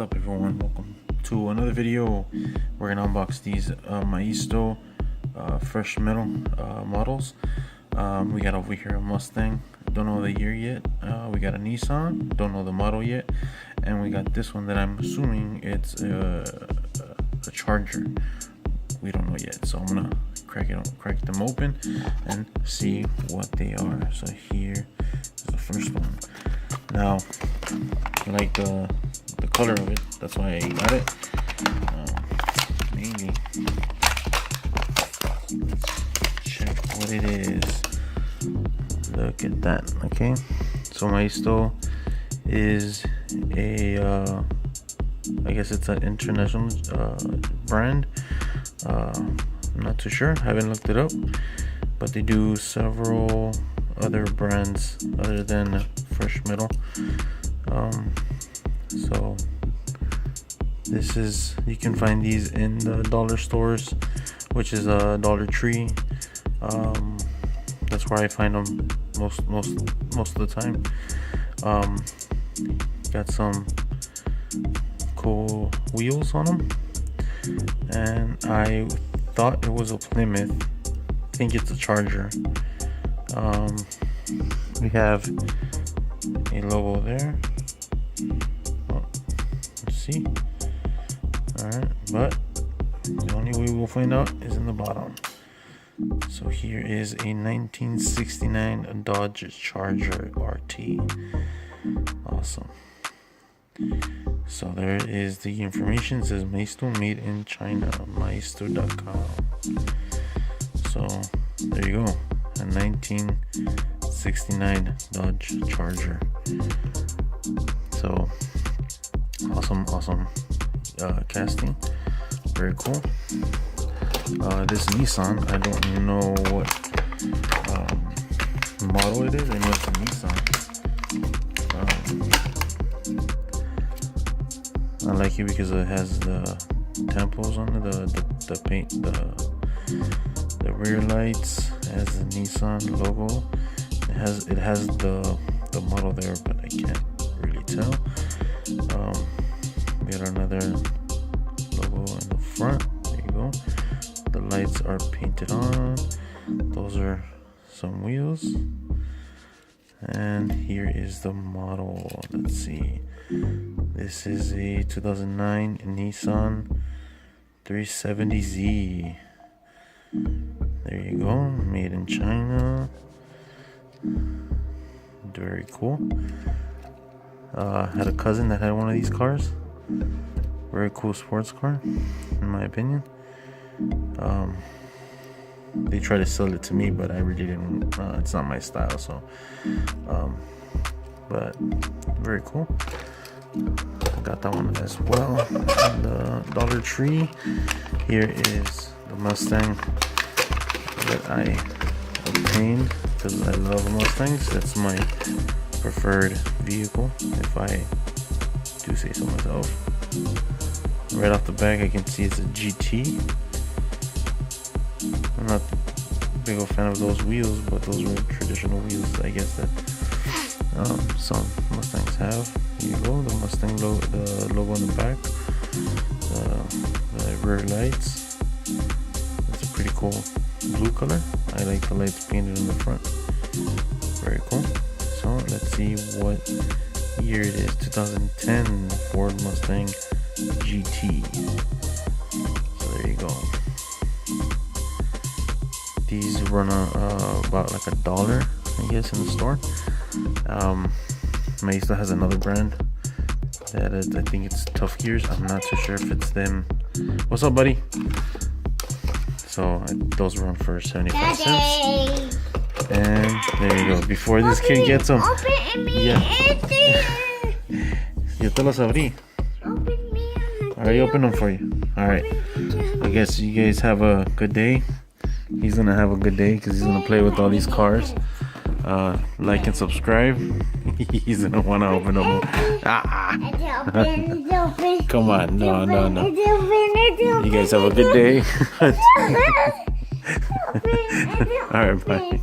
What's up everyone, welcome to another video. We're gonna unbox these Maisto fresh metal models. We got over here a Mustang, don't know the year yet. We got a Nissan, don't know the model yet, and we got this one that I'm assuming it's a Charger. We don't know yet, so I'm gonna crack them open and see what they are. So here is the first one. Now, I like the color of it, that's why I got it. Maybe check what it is. Look at that. Okay, so Maisto is a I guess it's an international brand. I'm not too sure, haven't looked it up, but they do several other brands other than fresh metal. So this is, you can find these in the dollar stores, which is a Dollar Tree. That's where I find them most of the time. Got some cool wheels on them, and I thought it was a Plymouth. I think it's a Charger. We have a logo there. Let's see. Alright, but the only way we'll find out is in the bottom. So here is a 1969 Dodge Charger RT. Awesome. So there is the information. It says Maisto made in China, maisto.com. So there you go, a 1969 Dodge Charger. So awesome casting, very cool. This Nissan, I don't know what model it is. I know it's a Nissan. I like it because it has the tempos on it, the paint, the rear lights. It has the Nissan logo. It has the model there, but I can't really tell. We got another logo in the front. There you go. The lights are painted on. Those are some wheels. And here is the model. Let's see. This is a 2009 Nissan 370Z. There you go. Made in China. Very cool. Had a cousin that had one of these cars. Very cool sports car, in my opinion. They tried to sell it to me, but I really didn't. It's not my style. So, but very cool. I got that one as well. And the Dollar Tree. Here is the Mustang that I obtained because I love Mustangs. That's my preferred vehicle, if I do say so myself. Right off the back, I can see it's a GT. I'm not a big old fan of those wheels, but those were traditional wheels, I guess, that some Mustangs have. Here you go, the Mustang logo, the logo on the back, the rear lights. It's a pretty cool blue color. I like the lights painted in the front. Very cool. So let's see what year it is. 2010 Ford Mustang GT. So there you go. These run about like $1, I guess, in the store. Maisto has another brand that is, I think it's Tough Gears. I'm not too sure if it's them. What's up, buddy? So those run for 75 cents. And there you go. Before this kid gets them, yeah. Yo te los abrí. Alright, open them for you. Alright. I guess you guys have a good day. He's gonna have a good day because he's gonna play with all these cars. Like and subscribe. He's gonna wanna open them. Come on, no. You guys have a good day. Alright, bye.